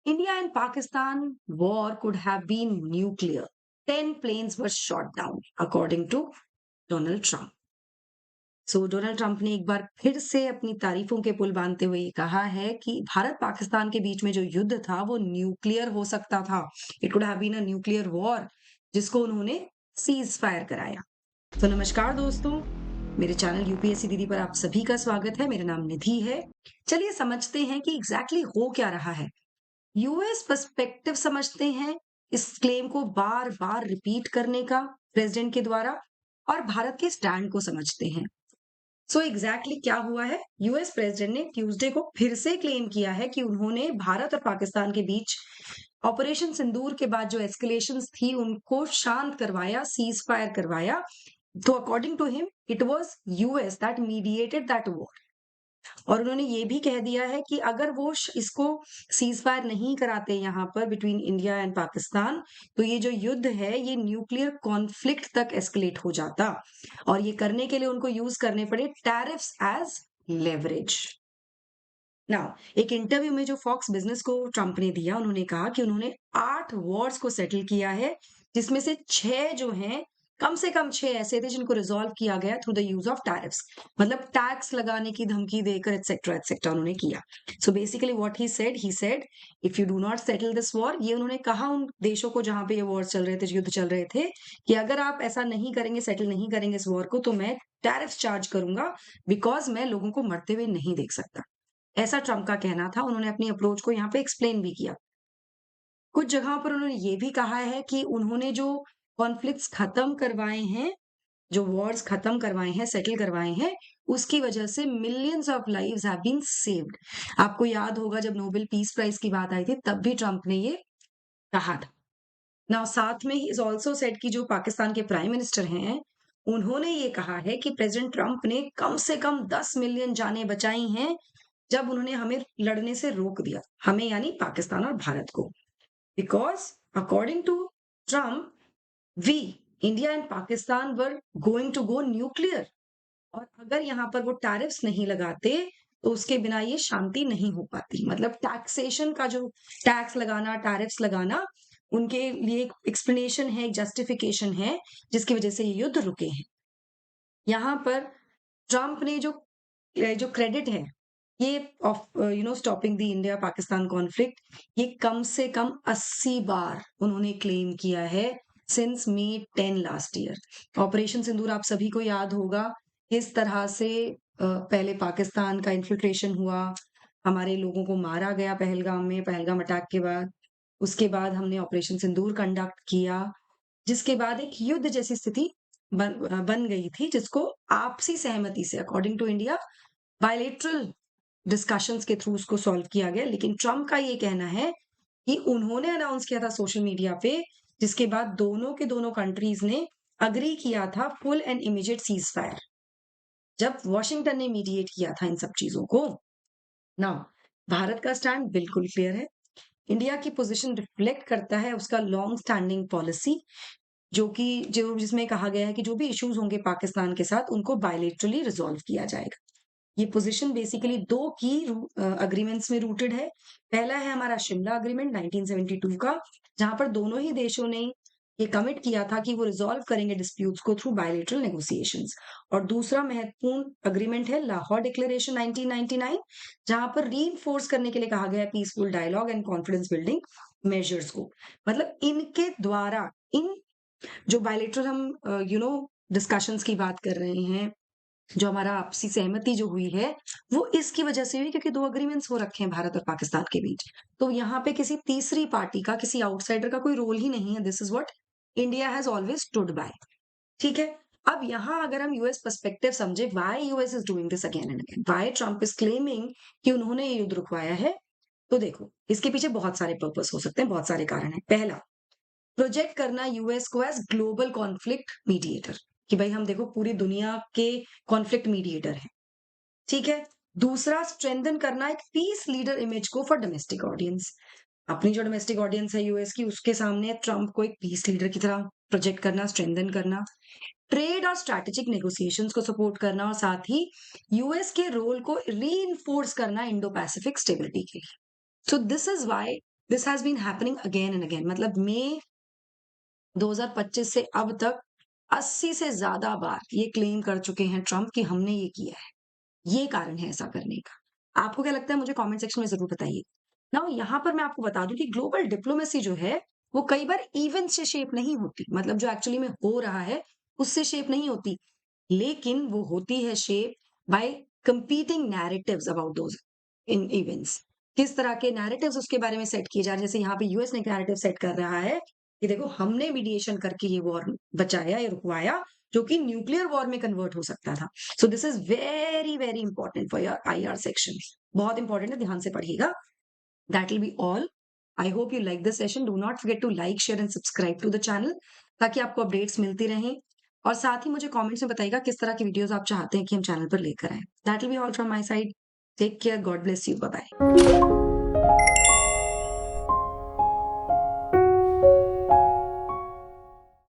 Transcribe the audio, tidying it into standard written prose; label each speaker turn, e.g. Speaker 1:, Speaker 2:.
Speaker 1: India and Pakistan war could have been nuclear. 10 planes were shot down, according to Donald Trump. Donald Trump ने एक बार फिर से अपनी तारीफों के पुल बांधते हुए ये कहा है कि भारत पाकिस्तान के बीच में जो युद्ध था वो न्यूक्लियर हो सकता था। It could have been a nuclear war, जिसको उन्होंने सीज फायर कराया। तो नमस्कार दोस्तों, मेरे चैनल यूपीएससी दीदी पर आप सभी का स्वागत है। मेरा नाम निधि है। चलिए समझते हैं कि एग्जैक्टली हो क्या रहा है। यूएस पर्सपेक्टिव समझते हैं इस क्लेम को बार बार रिपीट करने का प्रेसिडेंट के द्वारा, और भारत के स्टैंड को समझते हैं। एग्जैक्टली क्या हुआ है, यूएस प्रेसिडेंट ने ट्यूसडे को फिर से क्लेम किया है कि उन्होंने भारत और पाकिस्तान के बीच ऑपरेशन सिंदूर के बाद जो एस्केलेशंस थी उनको शांत करवाया, सीज फायर करवाया। तो according to him it was US that mediated that war. और उन्होंने ये भी कह दिया है कि अगर वो इसको सीज फायर नहीं कराते यहाँ पर बिटवीन इंडिया एंड पाकिस्तान, तो ये जो युद्ध है ये न्यूक्लियर कॉन्फ्लिक्ट तक एस्केलेट हो जाता, और ये करने के लिए उनको यूज करने पड़े टैरिफ्स एज लेवरेज। नाउ, एक इंटरव्यू में जो फॉक्स बिजनेस को ट्रंप ने दिया, उन्होंने कहा कि उन्होंने 8 वॉर्स को सेटल किया है, जिसमें से 6 जो हैं, कम से कम 6 ऐसे थे जिनको रिजॉल्व किया गया through the use of tariffs, मतलब टैक्स लगाने की धमकी देकर एटसेट्रा एटसेट्रा उन्होंने किया। So basically what he said if you do not settle this war, ये उन्होंने कहा उन देशों को जहां पे ये वॉर चल रहे थे, युद्ध चल रहे थे, कि अगर आप ऐसा नहीं करेंगे, सेटल नहीं करेंगे इस वॉर को, तो मैं टैरिफ चार्ज करूंगा, बिकॉज मैं लोगों को मरते हुए नहीं देख सकता। ऐसा ट्रंप का कहना था। उन्होंने अपनी अप्रोच को यहाँ पे एक्सप्लेन भी किया। कुछ जगहों पर उन्होंने ये भी कहा है कि उन्होंने जो कॉन्फ्लिक्ट्स खत्म करवाए हैं, जो वॉर्स खत्म करवाए हैं, सेटल करवाए हैं, उसकी वजह से millions of lives have been saved. आपको याद होगा जब नोबेल पीस प्राइज की बात आई थी, तब भी ट्रंप ने ये कहा था। नाउ साथ में ही इज ऑल्सो सेड कि जो पाकिस्तान के प्राइम मिनिस्टर हैं, उन्होंने ये कहा है कि प्रेसिडेंट ट्रंप ने कम से कम 10 मिलियन जानें बचाई हैं, जब उन्होंने हमें लड़ने से रोक दिया, हमें यानी पाकिस्तान और भारत को। Because according to Trump, we India and Pakistan were going to go nuclear, और अगर यहाँ पर वो टैरिफ्स नहीं लगाते, तो उसके बिना ये शांति नहीं हो पाती। मतलब टैक्सेशन का जो टैक्स लगाना, टैरिफ्स लगाना, उनके लिए एक एक्सप्लेनेशन है, एक जस्टिफिकेशन है, जिसकी वजह से ये युद्ध रुके हैं। यहाँ पर ट्रंप ने जो क्रेडिट है ये of stopping the India Pakistan conflict, ये कम से कम 80 बार उन्होंने क्लेम किया है सिंस मई 10 लास्ट ईयर। ऑपरेशन सिंदूर आप सभी को याद होगा, किस तरह से पहले पाकिस्तान का इन्फिल्ट्रेशन हुआ, हमारे लोगों को मारा गया पहलगाम में, पहलगाम अटैक के बाद। उसके बाद हमने ऑपरेशन सिंदूर कंडक्ट किया, जिसके बाद एक युद्ध जैसी स्थिति बन गई थी, जिसको आपसी सहमति से according to India bilateral discussions के थ्रू उसको सॉल्व किया गया। लेकिन ट्रंप का ये कहना है कि उन्होंने अनाउंस किया था सोशल मीडिया पे, जिसके बाद दोनों के दोनों कंट्रीज ने अग्री किया था full and immediate cease fire, जब वॉशिंगटन ने मीडिएट किया था इन सब चीजों को। नाउ, भारत का स्टैंड बिल्कुल क्लियर है। इंडिया की पोजीशन रिफ्लेक्ट करता है उसका लॉन्ग स्टैंडिंग पॉलिसी, जो जिसमें कहा गया है कि जो भी इश्यूज होंगे पाकिस्तान के साथ, उनको बायलेटरली रिजॉल्व किया जाएगा। ये पोजीशन बेसिकली 2 की एग्रीमेंट्स में रूटेड है। पहला है हमारा शिमला एग्रीमेंट 1972 का, जहां पर दोनों ही देशों ने ये कमिट किया था कि वो रिजॉल्व करेंगे डिस्प्यूट्स को थ्रू बायलेटरल नेगोशिएशंस। और दूसरा महत्वपूर्ण एग्रीमेंट है लाहौर डिक्लेरेशन 1999, जहां पर रीइंफोर्स करने के लिए कहा गया है peaceful dialogue and confidence building measures को। मतलब इनके द्वारा, इन जो बायलेटरल हम डिस्कशंस की बात कर रहे हैं, जो हमारा आपसी सहमति जो हुई है, वो इसकी वजह से हुई क्योंकि 2 एग्रीमेंट्स हो रखे हैं भारत और पाकिस्तान के बीच। तो यहाँ पे किसी तीसरी पार्टी का, किसी आउटसाइडर का कोई रोल ही नहीं है। This is what India has always stood by. ठीक है। अब यहाँ अगर हम यूएस पर्सपेक्टिव समझे, why US is doing this again and again, why Trump is claiming कि उन्होंने ये युद्ध रुकवाया है, तो देखो इसके पीछे बहुत सारे पर्पस हो सकते हैं, बहुत सारे कारण है। पहला, प्रोजेक्ट करना यूएस को एज ग्लोबल कॉन्फ्लिक्ट मीडिएटर, कि भाई हम देखो पूरी दुनिया के कॉन्फ्लिक्ट मीडिएटर हैं। ठीक है। दूसरा, स्ट्रेंथन करना एक पीस लीडर इमेज को फॉर डोमेस्टिक ऑडियंस। अपनी जो डोमेस्टिक ऑडियंस है यूएस की, उसके सामने ट्रंप को एक पीस लीडर की तरह प्रोजेक्ट करना, स्ट्रेंथन करना। ट्रेड और स्ट्रैटेजिक नेगोशिएशंस को सपोर्ट करना, और साथ ही यूएस के रोल को रीइंफोर्स करना इंडो पैसिफिक स्टेबिलिटी के लिए। So this is why this has been happening again and again, मतलब मई 2025 से अब तक 80 से ज्यादा बार ये क्लेम कर चुके हैं ट्रम्प कि हमने ये किया है, ये कारण है ऐसा करने का। आपको क्या लगता है, मुझे कमेंट सेक्शन में जरूर बताइए। नाउ यहाँ पर मैं आपको बता दूं कि ग्लोबल डिप्लोमेसी जो है वो कई बार इवेंट से शेप नहीं होती, मतलब जो एक्चुअली में हो रहा है उससे शेप नहीं होती, लेकिन वो होती है shape by competing narratives about those in events. किस तरह के नैरेटिव्स उसके बारे में सेट किए जा रहे हैं, जैसे यहाँ पे यूएस ने नैरेटिव सेट कर रहा है कि देखो हमने मीडिएशन करके ये वॉर बचाया या रुकवाया, जो कि न्यूक्लियर वॉर में कन्वर्ट हो सकता था। So this is very very important for your IR section, बहुत इंपॉर्टेंट है, ध्यान से पढ़िएगा। That will be all. I hope you like this session. Do not forget to like share and subscribe to the channel, ताकि आपको updates मिलती रहें। और साथ ही मुझे कमेंट्स में बताइएगा किस तरह की वीडियोस आप चाहते हैं कि हम चैनल पर लेकर आए। That will be all from my side. Take care, God bless you, bye bye.